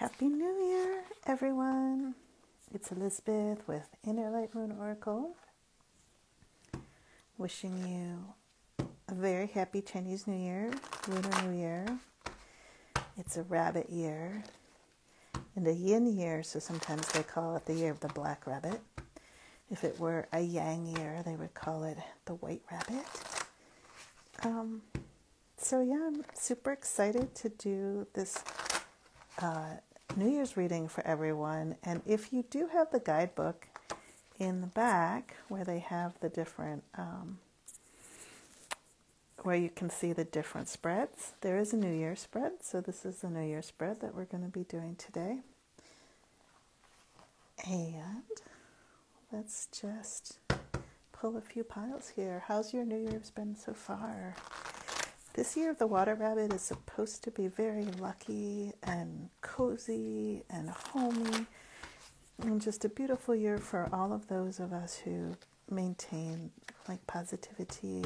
Happy New Year, everyone. It's Elizabeth with Inner Light Moon Oracle. Wishing you a very happy Chinese New Year, Lunar New Year. It's a rabbit year and a yin year, so sometimes they call it the year of the black rabbit. If it were a yang year, they would call it the white rabbit. I'm super excited to do this New Year's reading for everyone. And if you do have the guidebook in the back where they have the different, where you can see the different spreads, there is a New Year spread. So this is the New Year spread that we're going to be doing today. And let's just pull a few piles here. How's your New Year's been so far? This year of the water rabbit is supposed to be very lucky and cozy and homey, and just a beautiful year for all of those of us who maintain like positivity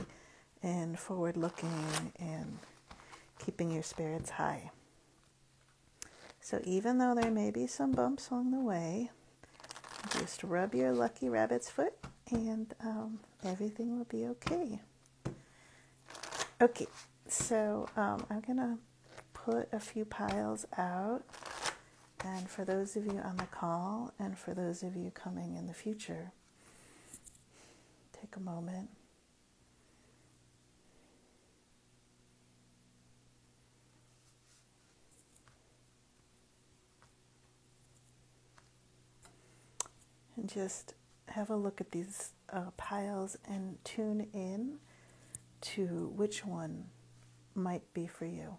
and forward looking and keeping your spirits high. So even though there may be some bumps along the way, just rub your lucky rabbit's foot and everything will be okay. Okay. So I'm going to put a few piles out, and for those of you on the call and for those of you coming in the future, take a moment. And just have a look at these piles and tune in to which one might be for you.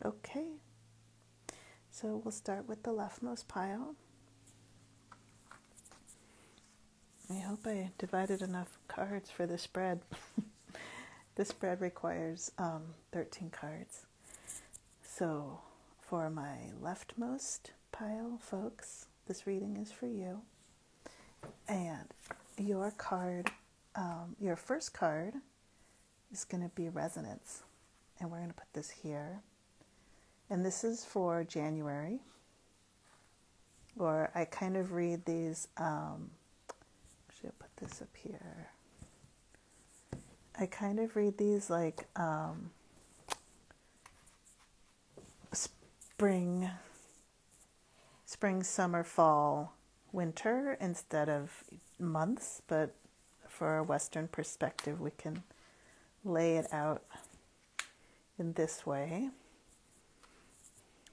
Okay, so we'll start with the leftmost pile. I hope I divided enough cards for the spread. This spread requires 13 cards. So for my leftmost pile, folks, this reading is for you. And your card, your first card is going to be Resonance. And we're going to put this here. And this is for January. Or I kind of read these, should I put this up here? I kind of read these like spring, summer, fall, winter instead of months, but for a Western perspective, we can lay it out in this way.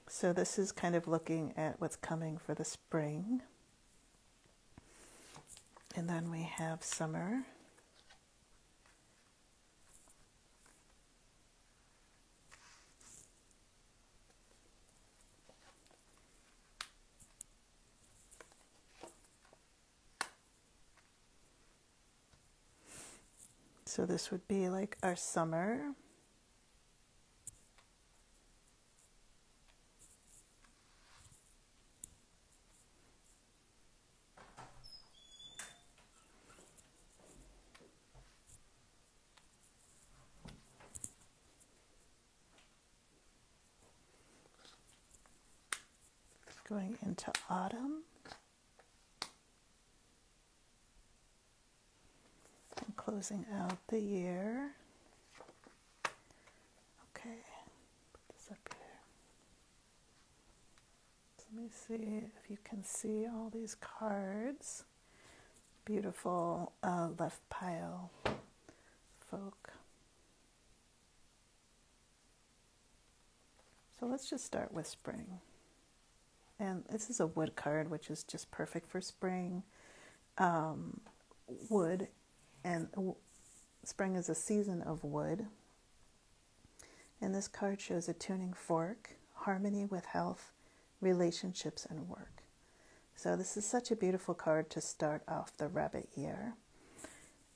So this is kind of looking at what's coming for the spring. And then we have summer. So this would be like our summer. Going into autumn. Closing out the year. Okay, put this up here. So let me see if you can see all these cards. Beautiful left pile, folk. So let's just start with spring. And this is a wood card, which is just perfect for spring. Wood. And spring is a season of wood. And this card shows a tuning fork, harmony with health, relationships, and work. So this is such a beautiful card to start off the rabbit year.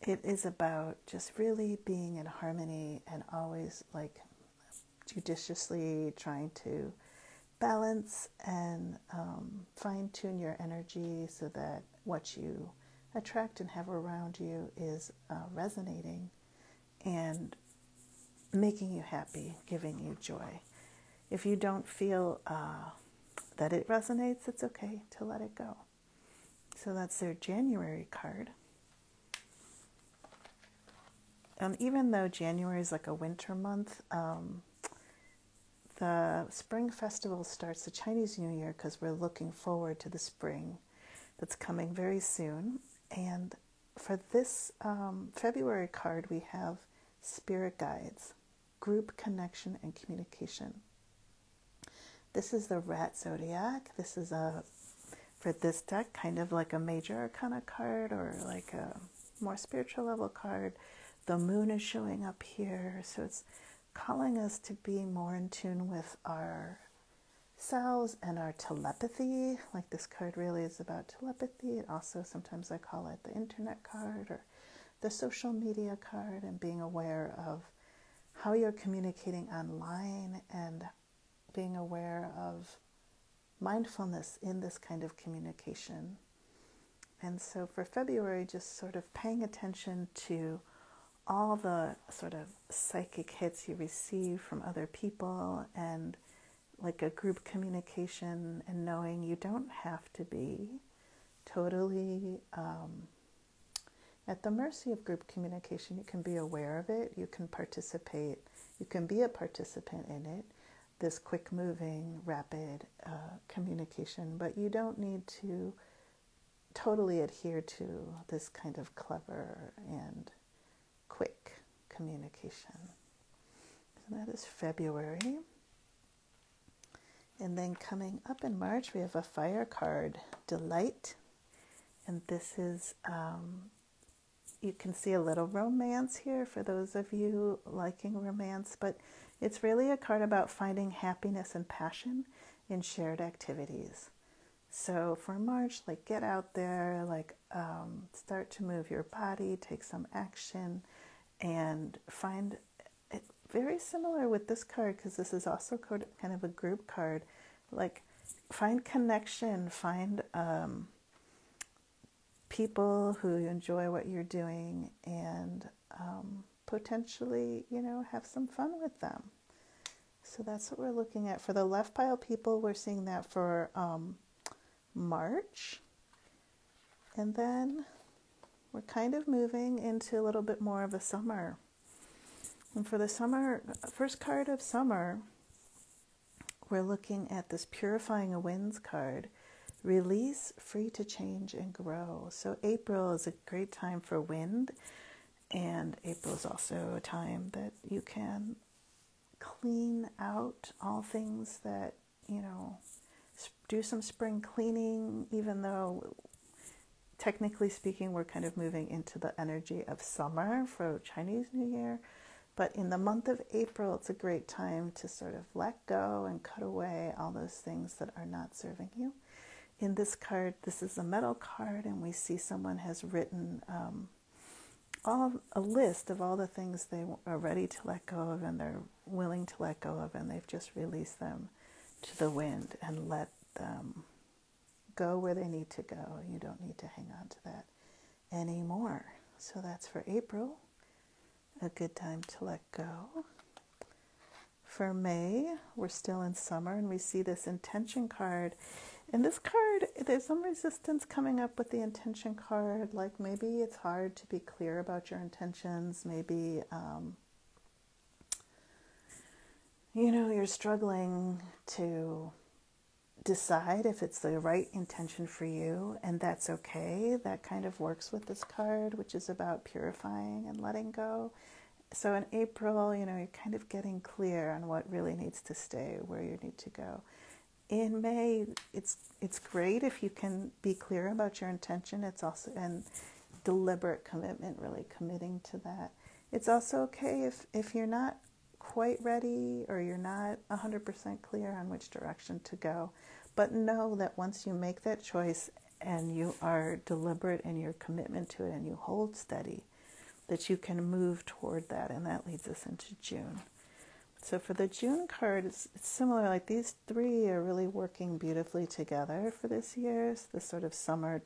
It is about just really being in harmony and always like judiciously trying to balance and fine-tune your energy so that what you attract and have around you is resonating and making you happy, giving you joy. If you don't feel that it resonates, it's okay to let it go. So that's their January card. Even though January is like a winter month, the spring festival starts the Chinese New Year because we're looking forward to the spring that's coming very soon. And for this February card, we have Spirit Guides, Group Connection and Communication. This is the Rat Zodiac. This is for this deck, kind of like a major arcana card or like a more spiritual level card. The moon is showing up here, so it's calling us to be more in tune with our selves and our telepathy. Like this card really is about telepathy. It also, sometimes I call it the internet card or the social media card, and being aware of how you're communicating online and being aware of mindfulness in this kind of communication. And so for February, just sort of paying attention to all the sort of psychic hits you receive from other people and like a group communication, and knowing you don't have to be totally at the mercy of group communication. You can be aware of it, you can participate, you can be a participant in it, this quick moving, rapid communication, but you don't need to totally adhere to this kind of clever and quick communication. So that is February. And then coming up in March, we have a fire card, Delight. And this is, you can see a little romance here for those of you liking romance, but it's really a card about finding happiness and passion in shared activities. So for March, like get out there, like start to move your body, take some action, and find it very similar with this card, because this is also kind of a group card. Like find connection, find people who enjoy what you're doing, and potentially, have some fun with them. So that's what we're looking at. For the left pile people, we're seeing that for March. And then we're kind of moving into a little bit more of a summer. And for the summer, first card of summer, we're looking at this Purifying Winds card. Release, free to change and grow. So April is a great time for wind. And April is also a time that you can clean out all things that, do some spring cleaning, even though technically speaking, we're kind of moving into the energy of summer for Chinese New Year. But in the month of April, it's a great time to sort of let go and cut away all those things that are not serving you. In this card, this is a metal card, and we see someone has written a list of all the things they are ready to let go of and they're willing to let go of, and they've just released them to the wind and let them go where they need to go. You don't need to hang on to that anymore. So that's for April, a good time to let go. For May, we're still in summer, and we see this intention card. And this card, there's some resistance coming up with the intention card. Like maybe it's hard to be clear about your intentions. Maybe, you're struggling to decide if it's the right intention for you, and that's okay. That kind of works with this card, which is about purifying and letting go. So in April, you're kind of getting clear on what really needs to stay, where you need to go. In May, it's great if you can be clear about your intention. It's also, and deliberate commitment, really committing to that. It's also okay if you're not quite ready or you're not 100% clear on which direction to go. But know that once you make that choice and you are deliberate in your commitment to it and you hold steady, that you can move toward that. And that leads us into June. So for the June card, it's similar. Like these three are really working beautifully together for this year. It's this sort of summer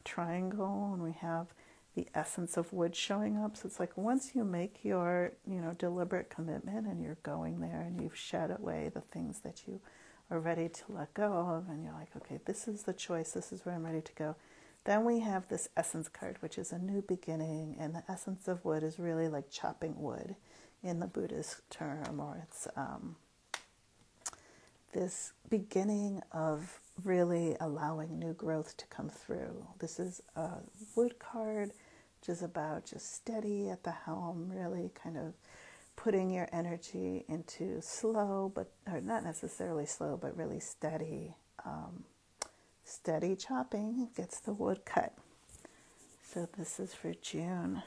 triangle, and we have the essence of wood showing up. So it's like once you make your, deliberate commitment and you're going there and you've shed away the things that you are ready to let go of, and you're like, okay, this is the choice, this is where I'm ready to go. Then we have this essence card, which is a new beginning, and the essence of wood is really like chopping wood in the Buddhist term, or it's this beginning of really allowing new growth to come through. This is a wood card, which is about just steady at the helm, really kind of putting your energy into slow, or not necessarily slow, but really steady. Steady chopping gets the wood cut. So this is for June.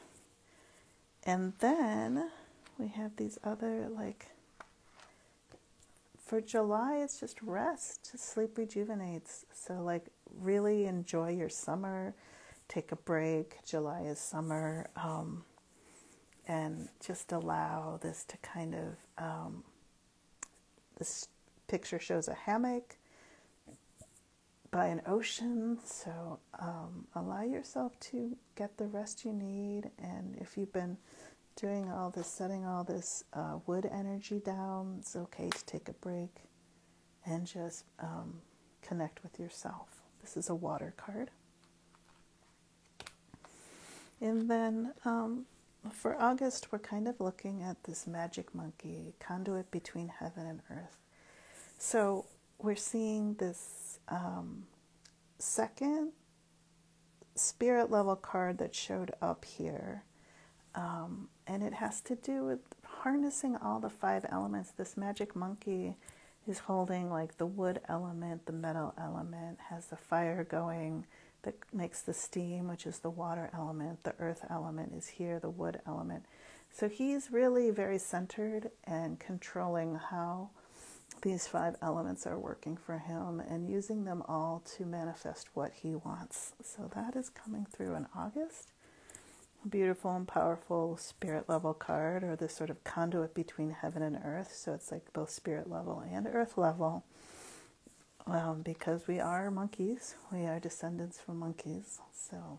And then we have these other, for July, it's just rest. Sleep rejuvenates. So really enjoy your summer. Take a break. July is summer. And just allow this to kind of, this picture shows a hammock by an ocean. So allow yourself to get the rest you need. And if you've been doing all this, setting all this wood energy down, it's okay to take a break and just connect with yourself. This is a water card. And then for August, we're kind of looking at this magic monkey, conduit between heaven and earth. So we're seeing this second spirit level card that showed up here. And it has to do with harnessing all the 5 elements. This magic monkey is holding the wood element, the metal element, has the fire going that makes the steam, which is the water element. The earth element is here, the wood element. So he's really very centered and controlling how these 5 elements are working for him and using them all to manifest what he wants. So that is coming through in August. Beautiful and powerful spirit level card, or this sort of conduit between heaven and earth. So it's both spirit level and earth level, because we are monkeys. We are descendants from monkeys. So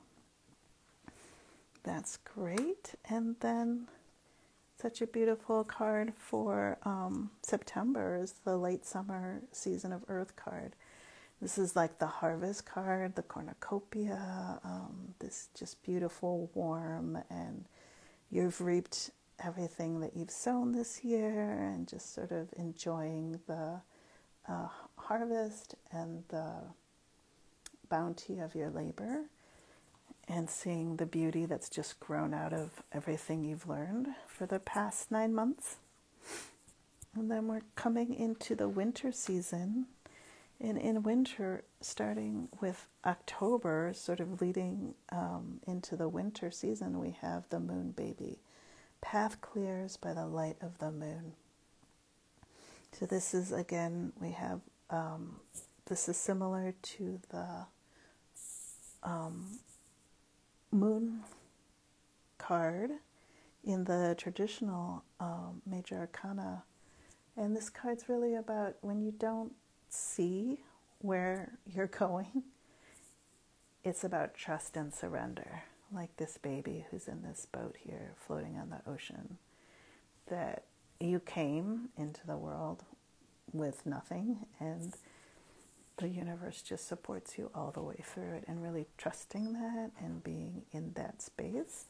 that's great. And then such a beautiful card for September is the late summer season of earth card. This is the harvest card, the cornucopia, this just beautiful, warm, and you've reaped everything that you've sown this year, and just sort of enjoying the harvest and the bounty of your labor, and seeing the beauty that's just grown out of everything you've learned for the past 9 months. And then we're coming into the winter season. And in winter, starting with October, sort of leading into the winter season, we have the moon baby. Path clears by the light of the moon. So this is, again, we have, this is similar to the moon card in the traditional major arcana. And this card's really about when you don't see where you're going, it's about trust and surrender, like this baby who's in this boat here floating on the ocean, that you came into the world with nothing, and the universe just supports you all the way through it, and really trusting that and being in that space.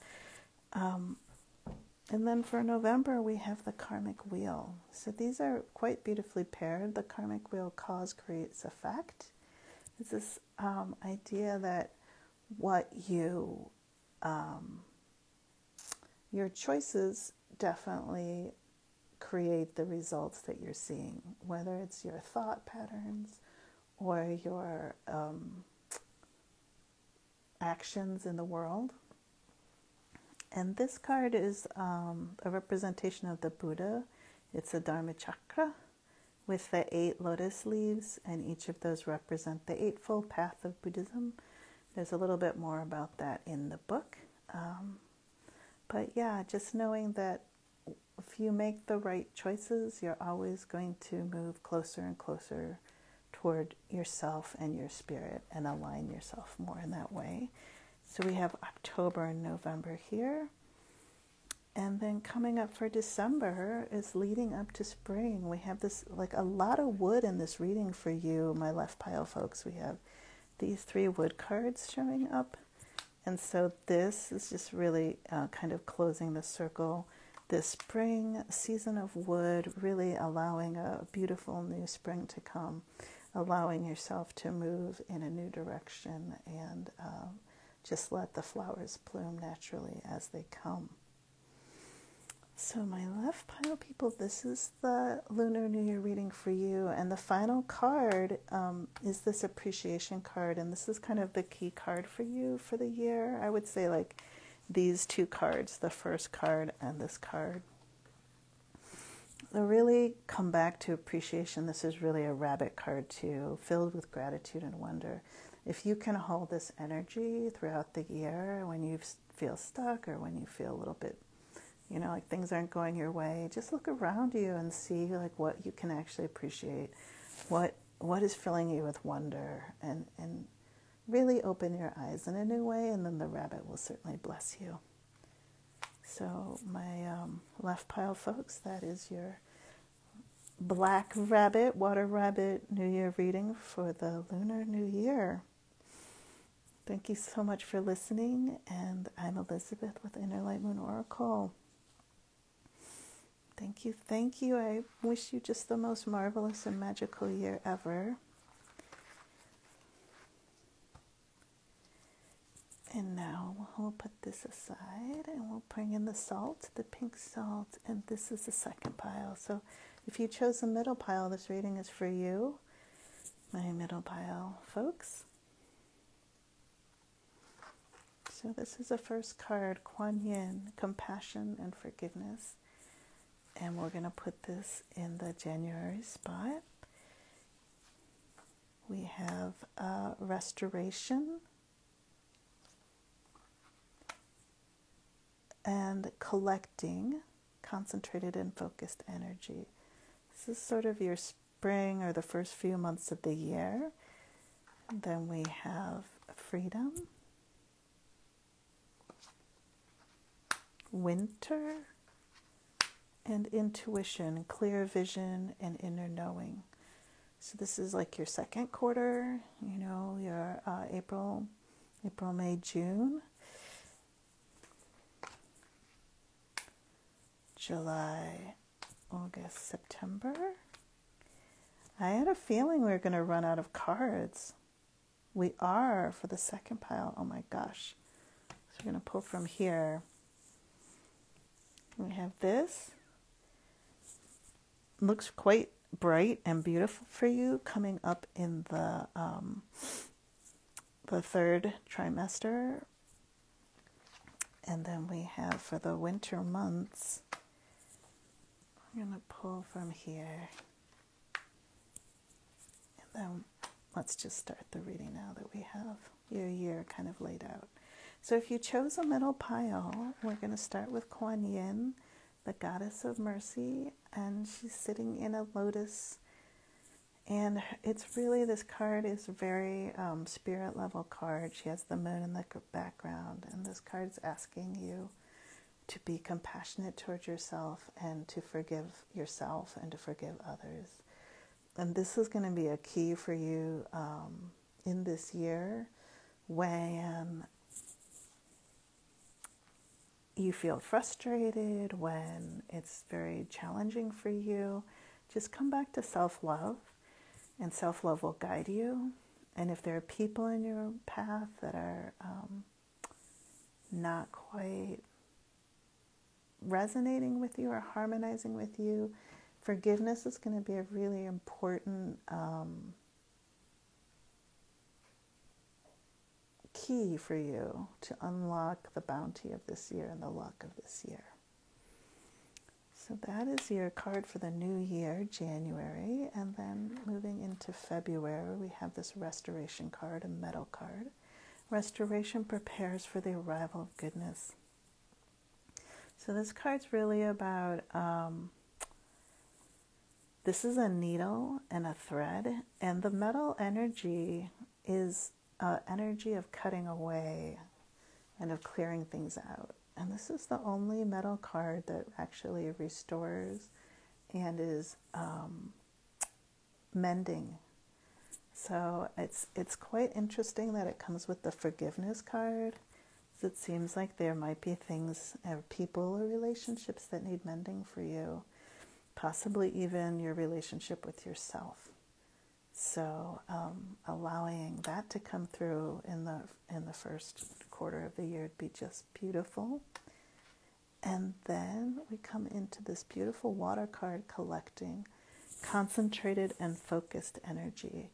And then for November, we have the karmic wheel. So these are quite beautifully paired. The karmic wheel, cause creates effect. It's this idea that what you, your choices definitely create the results that you're seeing, whether it's your thought patterns or your actions in the world. And this card is a representation of the Buddha. It's a Dharma chakra with the 8 lotus leaves, and each of those represent the Eightfold Path of Buddhism. There's a little bit more about that in the book. But yeah, just knowing that if you make the right choices, you're always going to move closer and closer toward yourself and your spirit and align yourself more in that way. So we have October and November here. And then coming up for December is leading up to spring. We have this, like, a lot of wood in this reading for you, my left pile folks. We have these 3 wood cards showing up. And so this is just really kind of closing the circle. This spring season of wood, really allowing a beautiful new spring to come, allowing yourself to move in a new direction and just let the flowers bloom naturally as they come. So my left pile people, this is the Lunar New Year reading for you. And the final card is this appreciation card. And this is kind of the key card for you for the year. I would say like these 2 cards, the first card and this card. They'll really come back to appreciation. This is really a rabbit card too, filled with gratitude and wonder. If you can hold this energy throughout the year when you feel stuck or when you feel a little bit, you know, like things aren't going your way, just look around you and see like what you can actually appreciate, what is filling you with wonder, and really open your eyes in a new way, and then the rabbit will certainly bless you. So my left pile folks, that is your black rabbit, water rabbit New Year reading for the Lunar New Year. Thank you so much for listening, and I'm Elizabeth with Inner Light Moon Oracle. Thank you. I wish you just the most marvelous and magical year ever. And now we'll put this aside and we'll bring in the salt, the pink salt, and this is the second pile. So if you chose the middle pile, this reading is for you, my middle pile folks. So this is the first card, Kuan Yin, compassion and forgiveness. And we're going to put this in the January spot. We have restoration and collecting concentrated and focused energy. This is sort of your spring or the first few months of the year. And then we have freedom, winter, and intuition, clear vision, and inner knowing. So this is like your second quarter, you know, your April, May, June, July, August, September. I had a feeling we were going to run out of cards. We are for the second pile. Oh my gosh. So we're going to pull from here. We have this. Looks quite bright and beautiful for you coming up in the 3rd trimester. And then we have for the winter months, I'm going to pull from here. And then let's just start the reading now that we have your year kind of laid out. So if you chose a middle pile, we're going to start with Kuan Yin, the goddess of mercy, and she's sitting in a lotus. And it's really, this card is very spirit level card. She has the moon in the background, and this card's asking you to be compassionate towards yourself and to forgive yourself and to forgive others. And this is going to be a key for you in this year when you feel frustrated, when it's very challenging for you. Just come back to self-love, and self-love will guide you. And if there are people in your path that are not quite resonating with you or harmonizing with you, forgiveness is going to be a really important key for you to unlock the bounty of this year and the luck of this year. So that is your card for the new year, January. And then moving into February, we have this restoration card, a metal card. Restoration prepares for the arrival of goodness. So this card's really about This is a needle and a thread, and the metal energy is energy of cutting away and of clearing things out. And this is the only metal card that actually restores and is mending. So it's quite interesting that it comes with the forgiveness card. It seems like there might be things, people or relationships that need mending for you, possibly even your relationship with yourself. So allowing that to come through in the first quarter of the year would be just beautiful. And then we come into this beautiful water card, collecting concentrated and focused energy.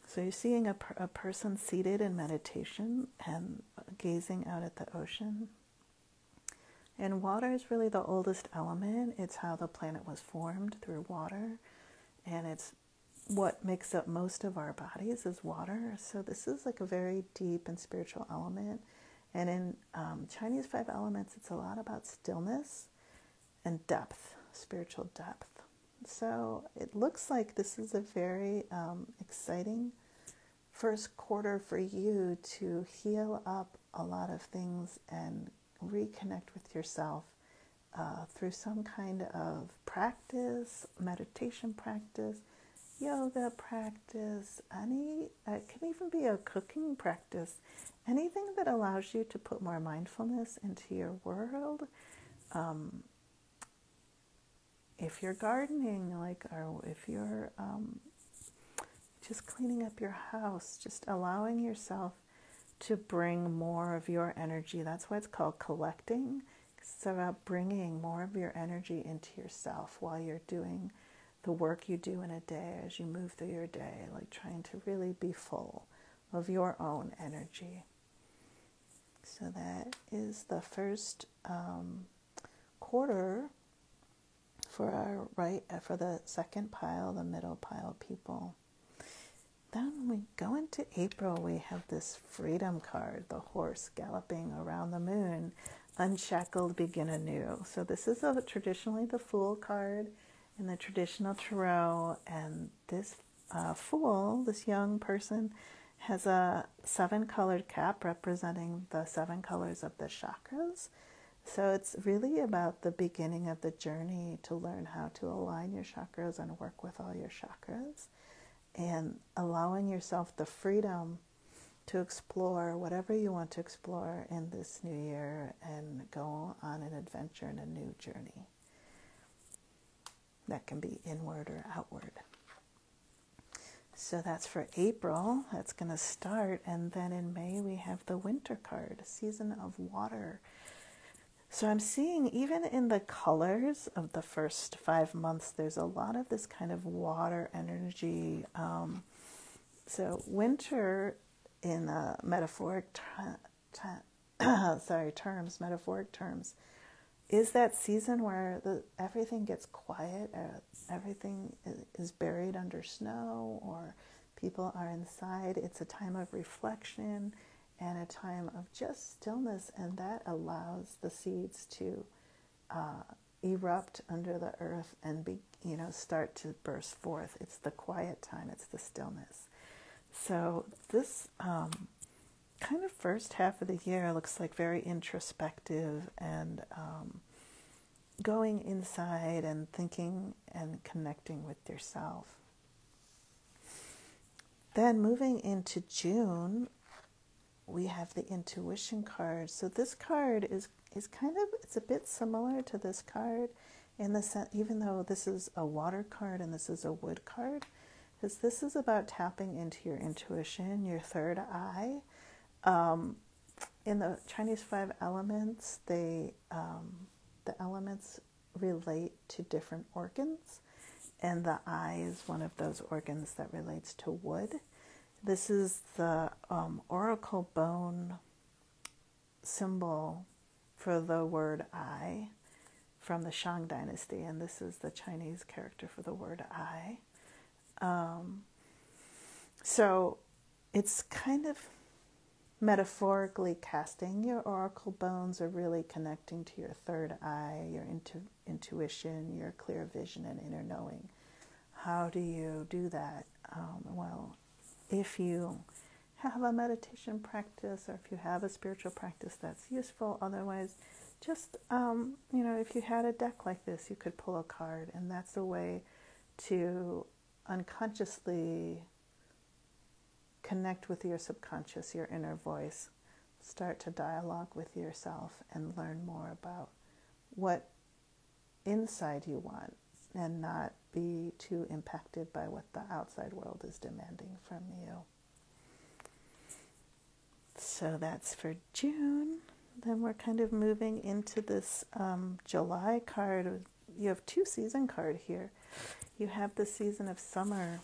So you're seeing a person seated in meditation and gazing out at the ocean. And water is really the oldest element. It's how the planet was formed, through water. And it's what makes up most of our bodies is water. So this is like a very deep and spiritual element. And in Chinese 5 elements, it's a lot about stillness and depth, spiritual depth. So it looks like this is a very exciting first quarter for you to heal up a lot of things and reconnect with yourself through some kind of practice, meditation practice, yoga practice, it can even be a cooking practice, anything that allows you to put more mindfulness into your world. If you're gardening, or if you're just cleaning up your house, just allowing yourself to bring more of your energy. That's why it's called collecting. It's about bringing more of your energy into yourself while you're doing the work you do in a day, as you move through your day, like trying to really be full of your own energy. So that is the first quarter for the second pile, the middle pile people. Then when we go into April, we have this freedom card, the horse galloping around the moon, unshackled, begin anew. So this is traditionally the Fool card in the traditional tarot, and this Fool, this young person, has a 7-colored cap representing the 7 colors of the chakras. So it's really about the beginning of the journey to learn how to align your chakras and work with all your chakras, and allowing yourself the freedom to explore whatever you want to explore in this new year and go on an adventure and a new journey. That can be inward or outward. So that's for April. That's going to start. And then in May, we have the winter card, season of water. So I'm seeing even in the colors of the first 5 months, there's a lot of this kind of water energy. So winter in metaphoric terms, is that season where everything gets quiet, everything is buried under snow, or people are inside. It's a time of reflection and a time of just stillness, and that allows the seeds to erupt under the earth and start to burst forth. It's the quiet time, it's the stillness. So this kind of first half of the year looks like very introspective and going inside and thinking and connecting with yourself. Then moving into June, we have the intuition card. So this card is kind of, it's a bit similar to this card in the sense, even though this is a water card and this is a wood card, because this is about tapping into your intuition, your third eye. In the Chinese 5 elements, the elements relate to different organs, and the eye is one of those organs that relates to wood. This is the oracle bone symbol for the word I from the Shang dynasty, and this is the Chinese character for the word I. So it's kind of metaphorically casting your oracle bones are really connecting to your third eye, your intuition, your clear vision and inner knowing. How do you do that? Well, if you have a meditation practice or if you have a spiritual practice, that's useful. Otherwise, just, if you had a deck like this, you could pull a card, and that's a way to unconsciously connect with your subconscious, your inner voice, start to dialogue with yourself and learn more about what inside you want and not be too impacted by what the outside world is demanding from you. So that's for June. Then we're kind of moving into this July card. You have 2 season card here. You have the season of summer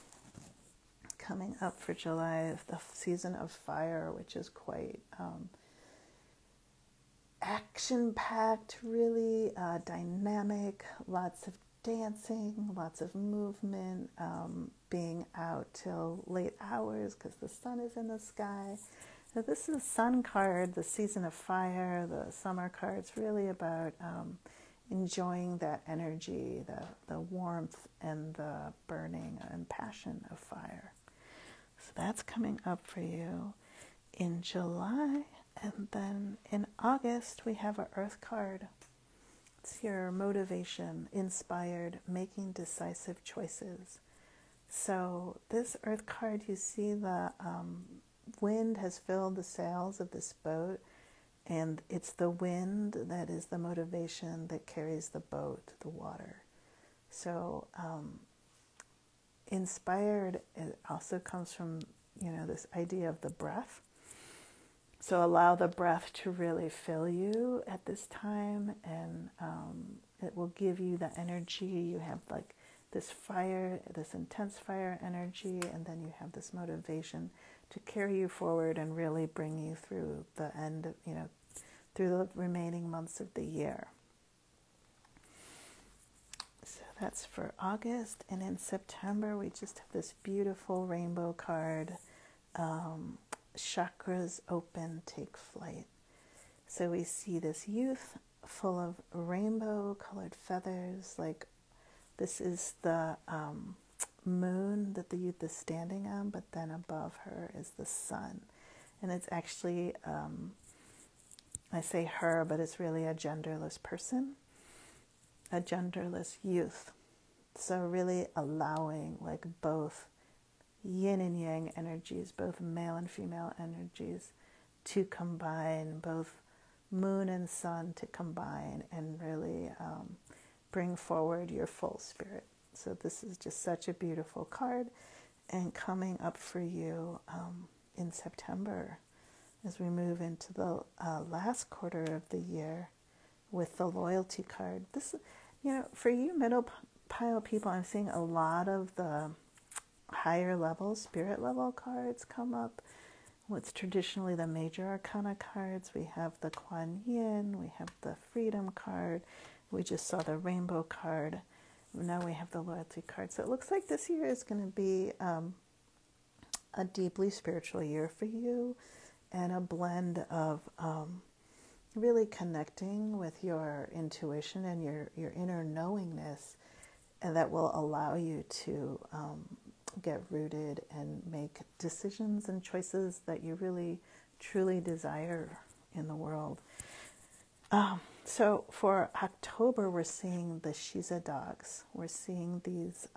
coming up for July, the season of fire, which is quite action-packed, really dynamic, lots of dancing, lots of movement, being out till late hours because the sun is in the sky. So this is a sun card, the season of fire. The summer card's really about enjoying that energy, the warmth and the burning and passion of fire. So that's coming up for you in July. And then in August, we have an earth card. It's your motivation, inspired, making decisive choices. So this earth card, you see the wind has filled the sails of this boat, and it's the wind that is the motivation that carries the boat, the water. So inspired, it also comes from, this idea of the breath. So allow the breath to really fill you at this time, and it will give you the energy. You have like this fire, this intense fire energy, and then you have this motivation to carry you forward and really bring you through the end, through the remaining months of the year. So that's for August. And in September, we just have this beautiful rainbow card. Chakras open, take flight. So we see this youth full of rainbow colored feathers. Like this is the moon that the youth is standing on, but then above her is the sun. And it's actually, I say her, but it's really a genderless person, a genderless youth. So really allowing like both yin and yang energies, both male and female energies to combine, both moon and sun to combine and really bring forward your full spirit. So this is just such a beautiful card, and coming up for you in September as we move into the last quarter of the year with the loyalty card. This, for you middle pile people, I'm seeing a lot of the higher level, spirit level cards come up. What's traditionally the major arcana cards. We have the Kuan Yin, we have the freedom card, we just saw the rainbow card. Now we have the loyalty card. So it looks like this year is going to be a deeply spiritual year for you, and a blend of really connecting with your intuition and your inner knowingness, and that will allow you to get rooted and make decisions and choices that you really truly desire in the world. So for October, we're seeing the Shiza dogs. We're seeing these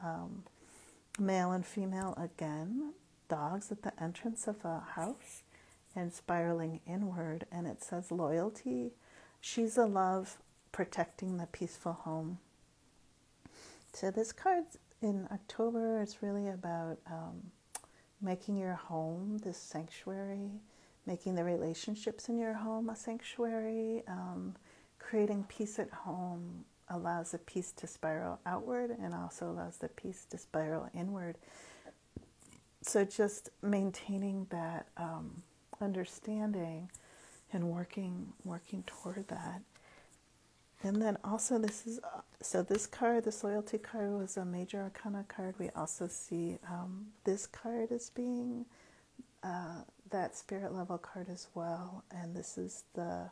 male and female, again, dogs at the entrance of a house and spiraling inward. And it says loyalty, Shiza love, protecting the peaceful home. So this card in October, it's really about making your home this sanctuary, making the relationships in your home a sanctuary. Creating peace at home allows the peace to spiral outward and also allows the peace to spiral inward. So just maintaining that understanding and working toward that. And then also this card, this loyalty card, was a major arcana card. We also see this card as being that spirit level card as well. And this is the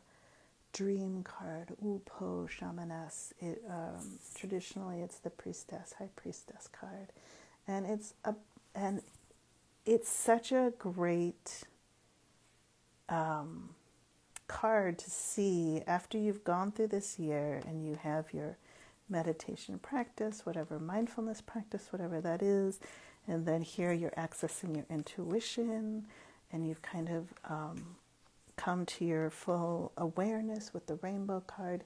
dream card, Upo Shamaness. Traditionally it's the priestess, high priestess card. And it's such a great card to see after you've gone through this year and you have your meditation practice, whatever mindfulness practice, whatever that is, and then here you're accessing your intuition and you've kind of come to your full awareness with the rainbow card.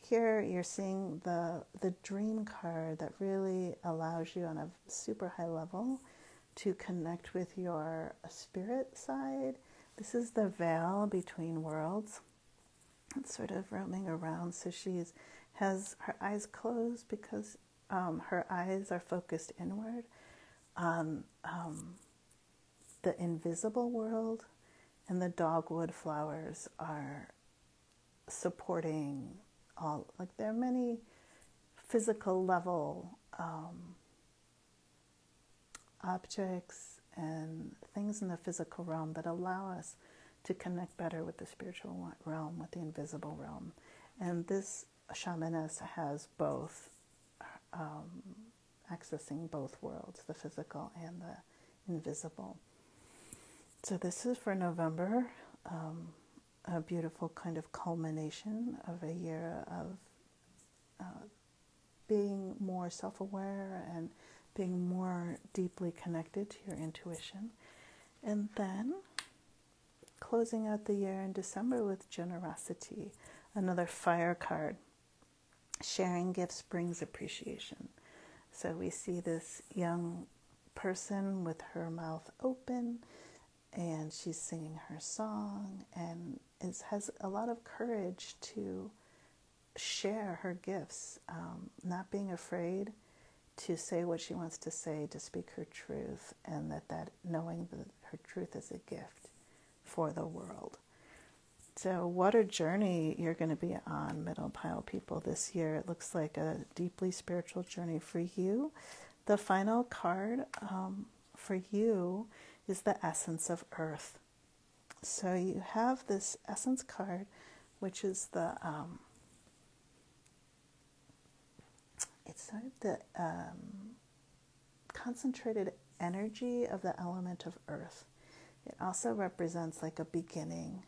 Here you're seeing the dream card that really allows you on a super high level to connect with your spirit side. This is the veil between worlds. It's sort of roaming around. So she has her eyes closed because her eyes are focused inward on the invisible world, and the dogwood flowers are supporting all, like there are many physical level objects and things in the physical realm that allow us to connect better with the spiritual realm, with the invisible realm. And this shamaness has both, accessing both worlds, the physical and the invisible. So this is for November, a beautiful kind of culmination of a year of being more self-aware and being more deeply connected to your intuition. And then closing out the year in December with generosity, another fire card. Sharing gifts brings appreciation. So we see this young person with her mouth open, and she's singing her song, and has a lot of courage to share her gifts, not being afraid to say what she wants to say, to speak her truth, and that knowing that her truth is a gift for the world. So what a journey you're going to be on, middle pile people, this year. It looks like a deeply spiritual journey for you. The final card for you is the Essence of Earth. So you have this Essence card, which is the it's sort of the concentrated energy of the element of Earth. It also represents like a beginning.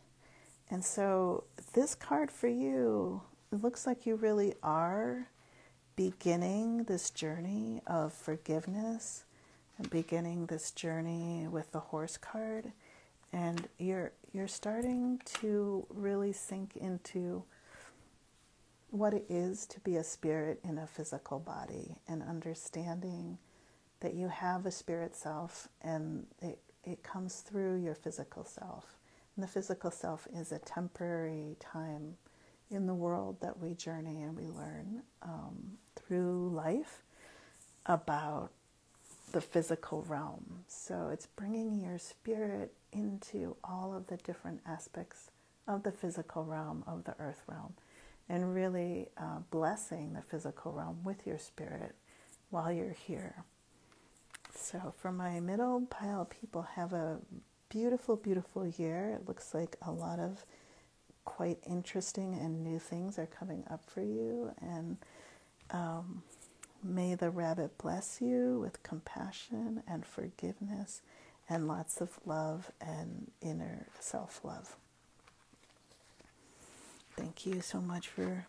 And so this card for you, it looks like you really are beginning this journey of forgiveness and beginning this journey with the Horse card. And you're starting to really sink into what it is to be a spirit in a physical body, and understanding that you have a spirit self, and it comes through your physical self. And the physical self is a temporary time in the world that we journey and we learn through life about the physical realm. So it's bringing your spirit into all of the different aspects of the physical realm, of the earth realm, and really blessing the physical realm with your spirit while you're here. So for my middle pile people, have a beautiful, beautiful year. It looks like a lot of quite interesting and new things are coming up for you. And may the rabbit bless you with compassion and forgiveness and lots of love and inner self-love. Thank you so much for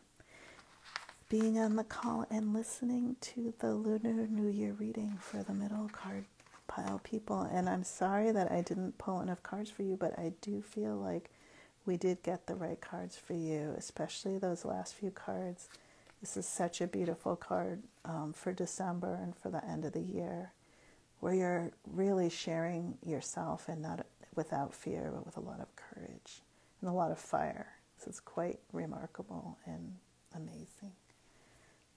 being on the call and listening to the Lunar New Year reading for the middle card pile people. And I'm sorry that I didn't pull enough cards for you, but I do feel like we did get the right cards for you, especially those last few cards. This is such a beautiful card for December and for the end of the year, where you're really sharing yourself, and not without fear, but with a lot of courage and a lot of fire. So it's quite remarkable and amazing.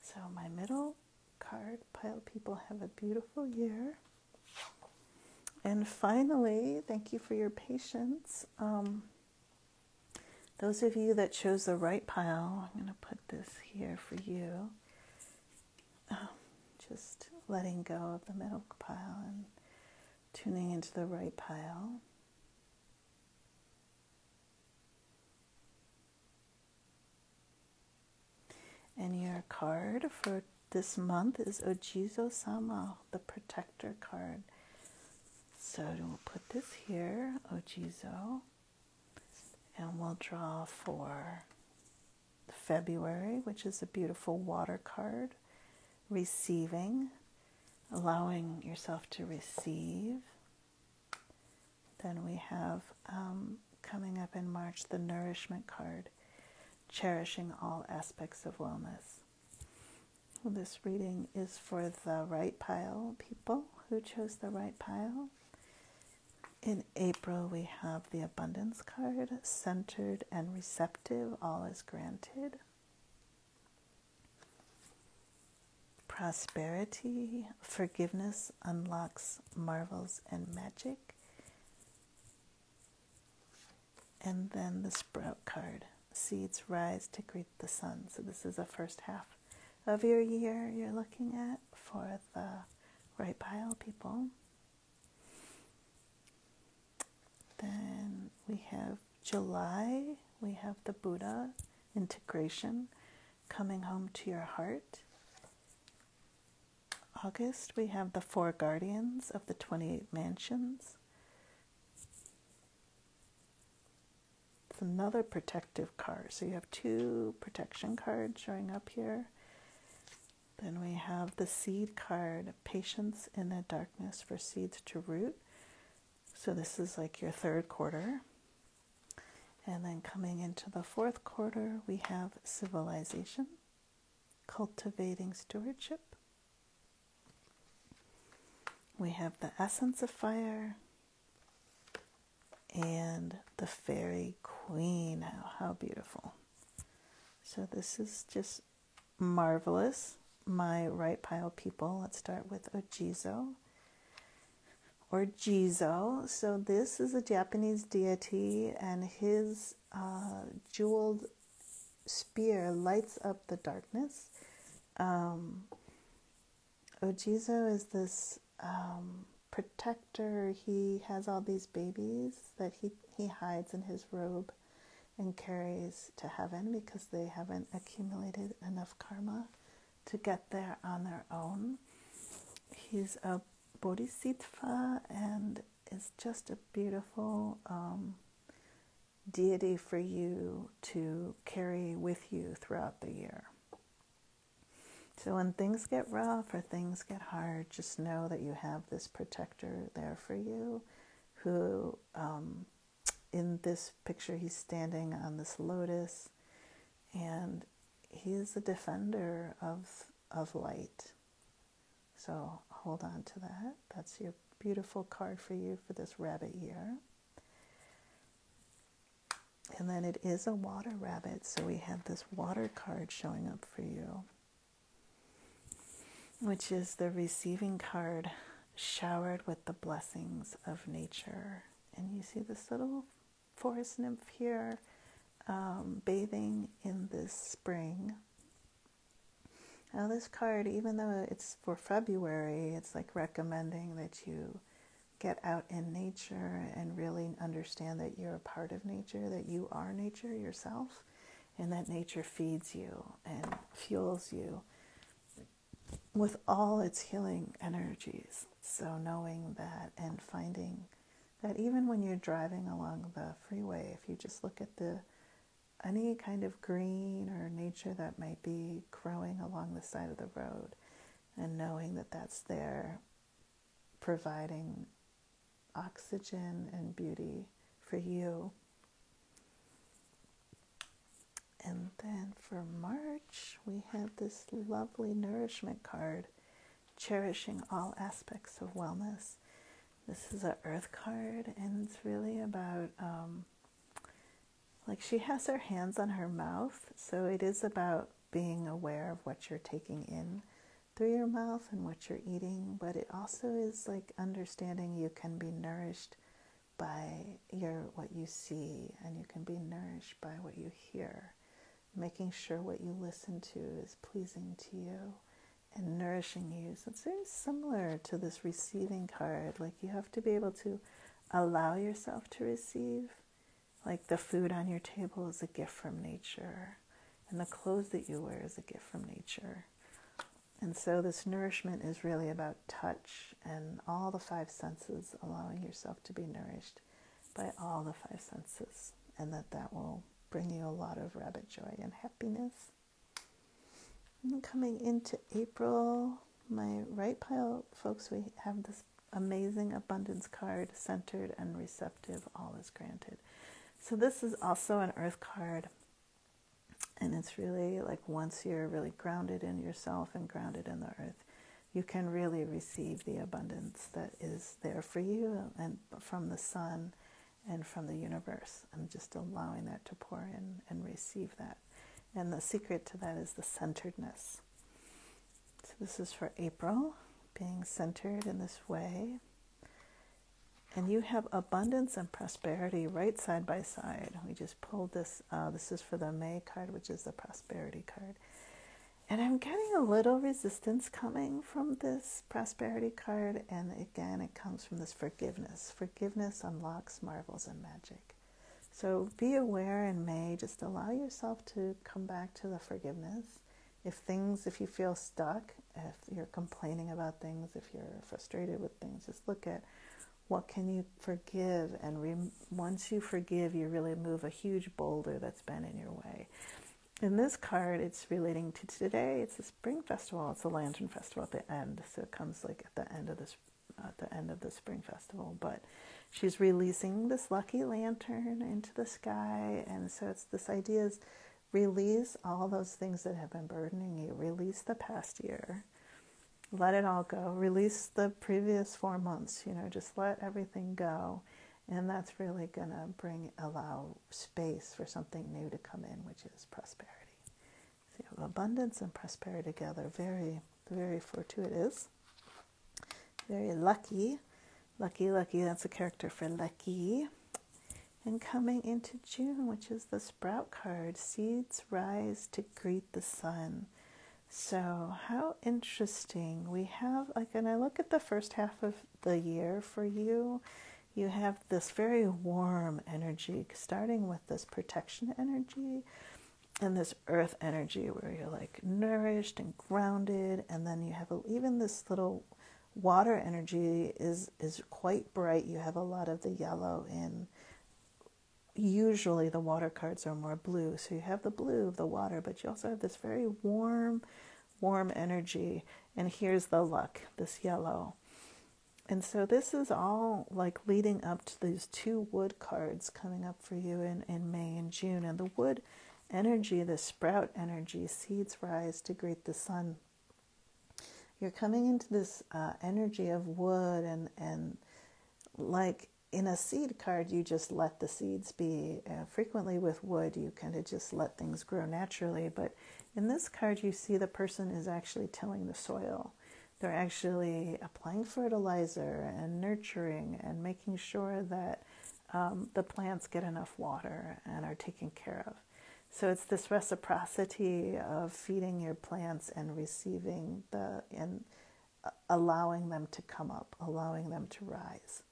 So my middle card pile people, have a beautiful year. And finally, thank you for your patience. Those of you that chose the right pile, I'm going to put this here for you. Just letting go of the middle pile and tuning into the right pile. your card for this month is Ojizo-sama, the protector card. So we'll put this here, Ojizo, and we'll draw for February, which is a beautiful water card, receiving, allowing yourself to receive. Then we have coming up in March the nourishment card, cherishing all aspects of wellness. This reading is for the right pile people who chose the right pile. In April, we have the abundance card, centered and receptive, all is granted. Prosperity, forgiveness unlocks marvels and magic. And then the sprout card, seeds rise to greet the sun. So this is the first half of your year you're looking at for the right pile people. Then we have July, we have the Buddha, integration, coming home to your heart. August, we have the 4 guardians of the 28 mansions. It's another protective card. So you have 2 protection cards showing up here. Then we have the seed card, patience in the darkness for seeds to root. So this is like your 3rd quarter. And then coming into the 4th quarter, we have civilization, cultivating stewardship. We have the essence of fire and the fairy queen. How beautiful. So this is just marvelous. My right pile people, let's start with Ojizo or Jizo. So this is a Japanese deity, and his jeweled spear lights up the darkness. Ojizo is this protector. He has all these babies that he hides in his robe and carries to heaven because they haven't accumulated enough karma to get there on their own. He's a bodhisattva and is just a beautiful deity for you to carry with you throughout the year. So when things get rough or things get hard, just know that you have this protector there for you who, in this picture, he's standing on this lotus, and he's a defender of light. So hold on to that. That's your beautiful card for you for this rabbit year. And then it is a water rabbit, so we have this water card showing up for you, which is the receiving card, showered with the blessings of nature. And you see this little forest nymph here bathing in this spring. Now this card, even though it's for February, it's like recommending that you get out in nature and really understand that you're a part of nature, that you are nature yourself, and that nature feeds you and fuels you with all its healing energies. So knowing that and finding that even when you're driving along the freeway, if you just look at any kind of green or nature that might be growing along the side of the road, and knowing that that's there providing oxygen and beauty for you. And then for March, we have this lovely nourishment card, cherishing all aspects of wellness. This is an earth card, and it's really about, like she has her hands on her mouth, so it is about being aware of what you're taking in through your mouth and what you're eating, but it also is like understanding you can be nourished by what you see, and you can be nourished by what you hear. Making sure what you listen to is pleasing to you and nourishing you. So it's very similar to this receiving card. Like you have to be able to allow yourself to receive. Like the food on your table is a gift from nature. And the clothes that you wear is a gift from nature. And so this nourishment is really about touch and all the five senses, allowing yourself to be nourished by all the five senses, and that will bring you a lot of rabbit joy and happiness. And coming into April, my right pile folks, we have this amazing abundance card, centered and receptive, all is granted. So this is also an earth card, and it's really like once you're really grounded in yourself and grounded in the earth, you can really receive the abundance that is there for you and from the sun and from the universe, and just allowing that to pour in and receive that. And the secret to that is the centeredness. So this is for April, being centered in this way. And you have abundance and prosperity right side by side. We just pulled this. This is for the May card, which is the prosperity card. And I'm getting a little resistance coming from this prosperity card. And again, it comes from this forgiveness. Forgiveness unlocks marvels and magic. So be aware in May, just allow yourself to come back to the forgiveness. If you feel stuck, if you're complaining about things, if you're frustrated with things, just look at what can you forgive. And once you forgive, you really move a huge boulder that's been in your way. In this card, it's relating to today. It's a spring festival. It's a lantern festival at the end. So it comes like at the end of the spring festival. But she's releasing this lucky lantern into the sky. And so it's this idea is release all those things that have been burdening you. Release the past year. Let it all go. Release the previous 4 months. Just let everything go. And that's really going to allow space for something new to come in, which is prosperity. So you have abundance and prosperity together. Very, very fortuitous. Very lucky. Lucky, lucky. That's a character for lucky. And coming into June, which is the sprout card, seeds rise to greet the sun. So how interesting. We have, when I look at the first half of the year for you, you have this very warm energy, starting with this protection energy and this earth energy where you're like nourished and grounded. And then you have even this little water energy is quite bright. You have a lot of the yellow in. Usually the water cards are more blue. So you have the blue of the water, but you also have this very warm energy. And here's the luck, this yellow. And so this is all like leading up to these two wood cards coming up for you in May and June. And the wood energy, the sprout energy, seeds rise to greet the sun. You're coming into this energy of wood, and like in a seed card, you just let the seeds be. Frequently with wood, you kind of just let things grow naturally. But in this card, you see the person is actually tilling the soil. They're actually applying fertilizer and nurturing and making sure that the plants get enough water and are taken care of. So it's this reciprocity of feeding your plants and receiving and allowing them to come up, allowing them to rise.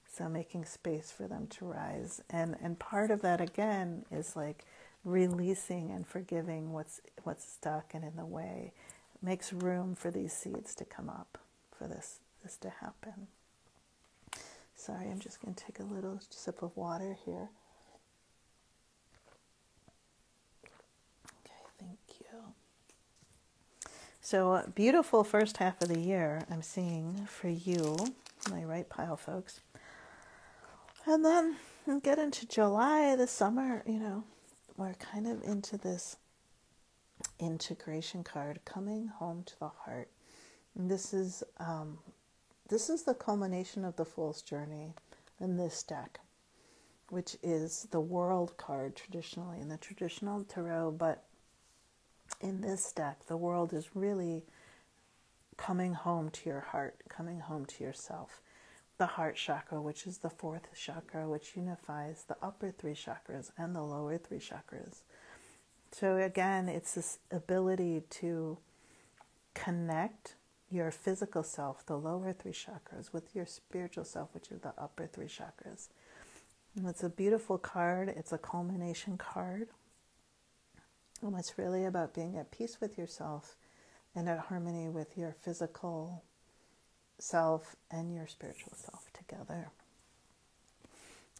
So making space for them to rise. And part of that, again, is like releasing and forgiving what's stuck and in the way. Makes room for these seeds to come up, for this to happen. Sorry, I'm just going to take a little sip of water here. Okay, thank you. So beautiful first half of the year I'm seeing for you, my right pile folks. And then we get into July, the summer, we're kind of into this integration card, coming home to the heart. And this is the culmination of the Fool's Journey in this deck, which is the World card traditionally in the traditional tarot. But in this deck, the world is really coming home to your heart, coming home to yourself. The heart chakra, which is the fourth chakra, which unifies the upper three chakras and the lower three chakras. So again, it's this ability to connect your physical self, the lower three chakras, with your spiritual self, which are the upper three chakras. And it's a beautiful card. It's a culmination card. And it's really about being at peace with yourself and at harmony with your physical self and your spiritual self together.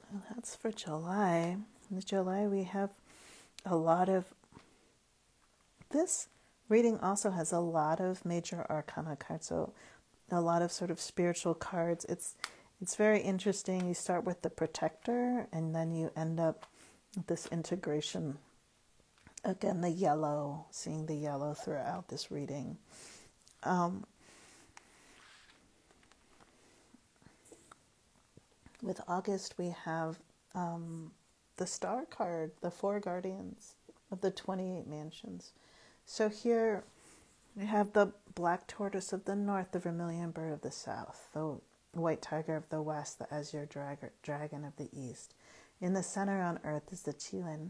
And that's for July. In July, we have a lot of... This reading also has a lot of major arcana cards, so a lot of sort of spiritual cards. It's very interesting. You start with the Protector, and then you end up with this integration. Again, the yellow, seeing the yellow throughout this reading. With August, we have the Star card, the 4 guardians of the 28 mansions. So here we have the black tortoise of the north, the vermilion bird of the south, the white tiger of the west, the azure dragon of the east. In the center on earth is the Qilin,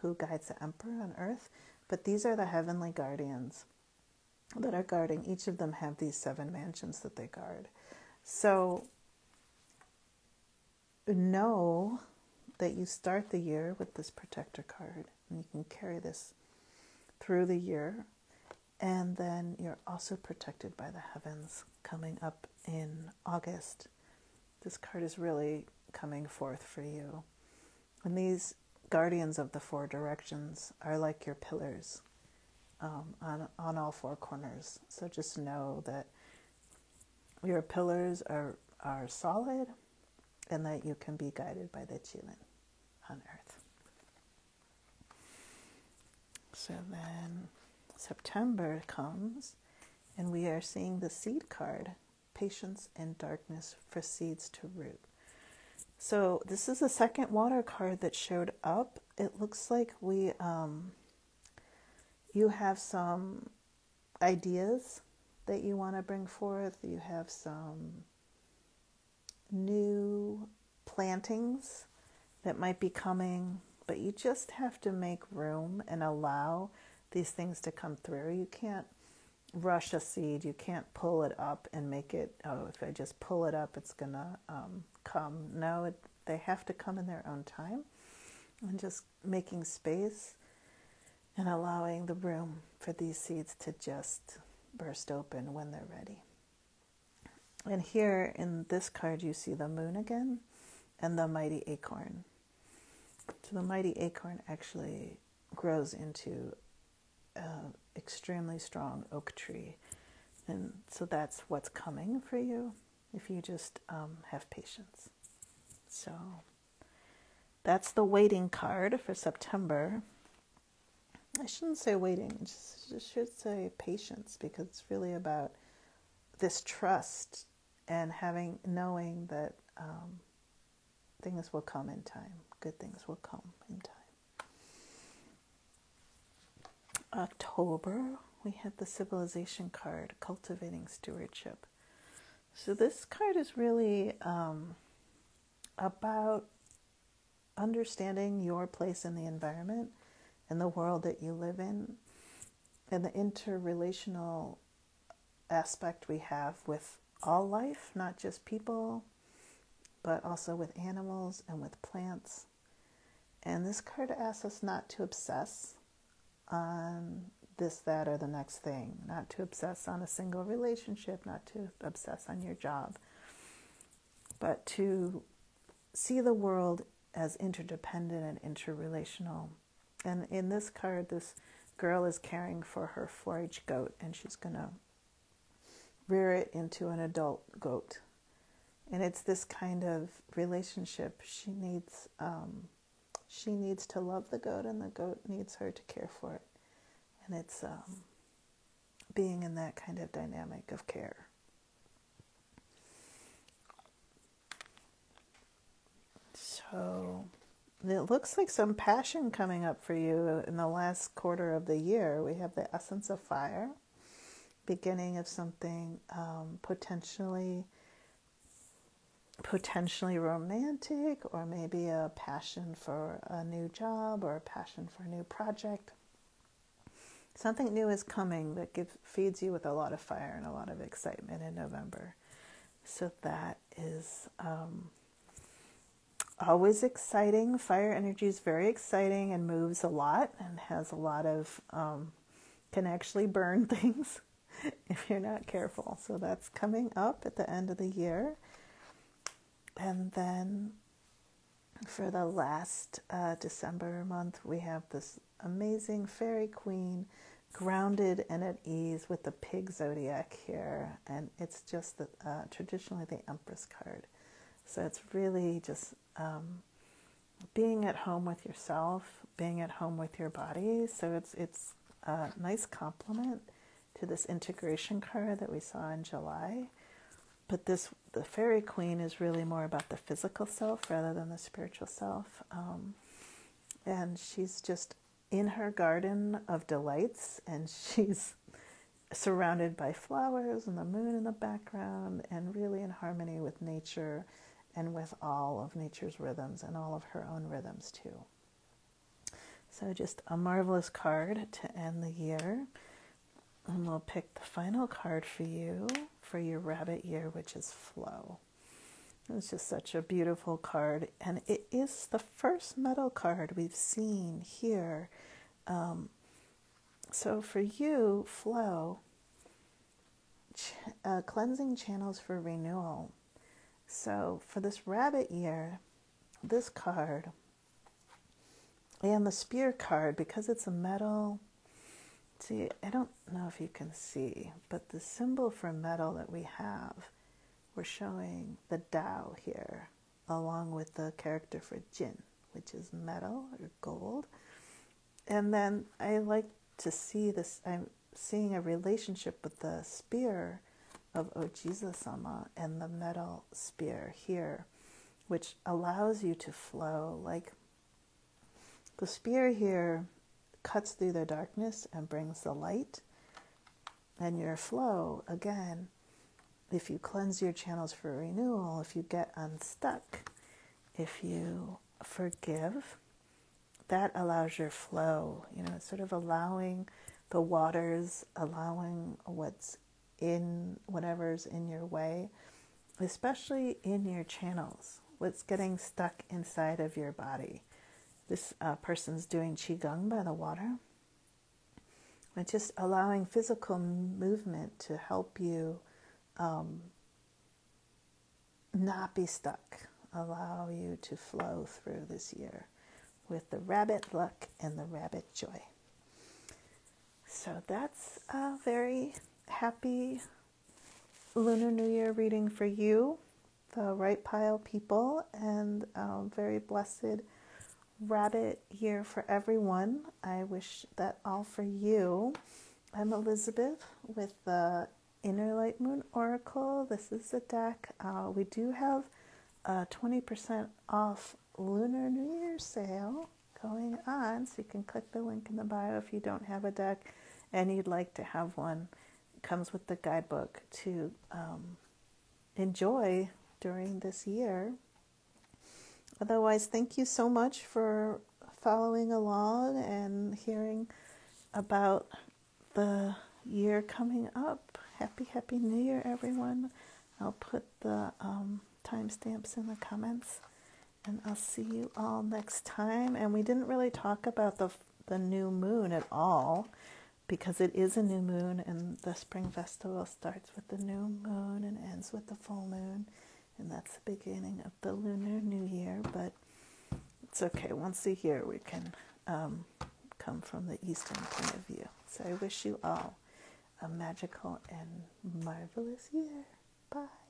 who guides the emperor on earth. But these are the heavenly guardians that are guarding. Each of them have these 7 mansions that they guard. So know that you start the year with this Protector card, and you can carry this through the year. And then you're also protected by the heavens coming up in August. This card is really coming forth for you. And these guardians of the 4 directions are like your pillars on all 4 corners. So just know that your pillars are solid, and that you can be guided by the Qilin on earth. So then September comes, and we are seeing the seed card, patience in darkness for seeds to root. So this is the second water card that showed up. It looks like you have some ideas that you want to bring forth. You have some new plantings that might be coming, but you just have to make room and allow these things to come through. You can't rush a seed. You can't pull it up and make it, oh, if I just pull it up, it's going to come. No, they have to come in their own time, and just making space and allowing the room for these seeds to just burst open when they're ready. And here in this card, you see the moon again and the mighty acorn. So the mighty acorn actually grows into an extremely strong oak tree. And so that's what's coming for you if you just have patience. So that's the waiting card for September. I shouldn't say waiting, just should say patience, because it's really about this trust and knowing that things will come in time. Good things will come in time. October, we have the civilization card, cultivating stewardship. So this card is really about understanding your place in the environment and the world that you live in, and the interrelational aspect we have with all life, not just people, but also with animals and with plants. And this card asks us not to obsess on this, that, or the next thing, not to obsess on a single relationship, not to obsess on your job, but to see the world as interdependent and interrelational. And in this card, this girl is caring for her 4-H goat, and she's going to rear it into an adult goat. And it's this kind of relationship. She needs to love the goat, and the goat needs her to care for it. And it's being in that kind of dynamic of care. So it looks like some passion coming up for you in the last quarter of the year. We have the essence of fire, beginning of something potentially romantic, or maybe a passion for a new job or a passion for a new project. Something new is coming that feeds you with a lot of fire and a lot of excitement in November. So that is always exciting. Fire energy is very exciting and moves a lot and has a lot of, can actually burn things if you're not careful. So that's coming up at the end of the year. And then for the last December month, we have this amazing fairy queen, grounded and at ease with the pig zodiac here. And it's just traditionally the Empress card. So it's really just being at home with yourself, being at home with your body. So it's a nice complement to this integration card that we saw in July. But the fairy queen is really more about the physical self rather than the spiritual self. And she's just in her garden of delights, and she's surrounded by flowers and the moon in the background, and really in harmony with nature and with all of nature's rhythms and all of her own rhythms too. So just a marvelous card to end the year. And we'll pick the final card for you for your rabbit year, which is Flow. It's just such a beautiful card, and it is the first metal card we've seen here. So for you, Flow, cleansing channels for renewal. So for this rabbit year, this card and the spear card, because it's a metal, see, I don't know if you can see, but the symbol for metal that we have, we're showing the Tao here, along with the character for Jin, which is metal or gold. And then I like to see this, I'm seeing a relationship with the spear of Ojiza-sama and the metal spear here, which allows you to flow. Like the spear here cuts through the darkness and brings the light. And your flow, again, if you cleanse your channels for renewal, if you get unstuck, if you forgive, that allows your flow. You know, it's sort of allowing the waters, allowing whatever's in your way, especially in your channels, what's getting stuck inside of your body. This person's doing Qigong by the water. And just allowing physical movement to help you not be stuck, allow you to flow through this year with the rabbit luck and the rabbit joy. So that's a very happy Lunar New Year reading for you, the right pile people, and very blessed rabbit year for everyone. I wish that all for you. I'm Elizabeth with the Inner Light Moon Oracle. This is a deck. We do have a 20% off Lunar New Year sale going on, so you can click the link in the bio if you don't have a deck and you'd like to have one. It comes with the guidebook to enjoy during this year. Otherwise, thank you so much for following along and hearing about the year coming up. Happy New Year, everyone. I'll put the timestamps in the comments, and I'll see you all next time. And we didn't really talk about the new moon at all, because it is a new moon, and the Spring Festival starts with the new moon and ends with the full moon. And that's the beginning of the Lunar New Year, but it's okay. Once a year, we can come from the Eastern point of view. So I wish you all a magical and marvelous year. Bye.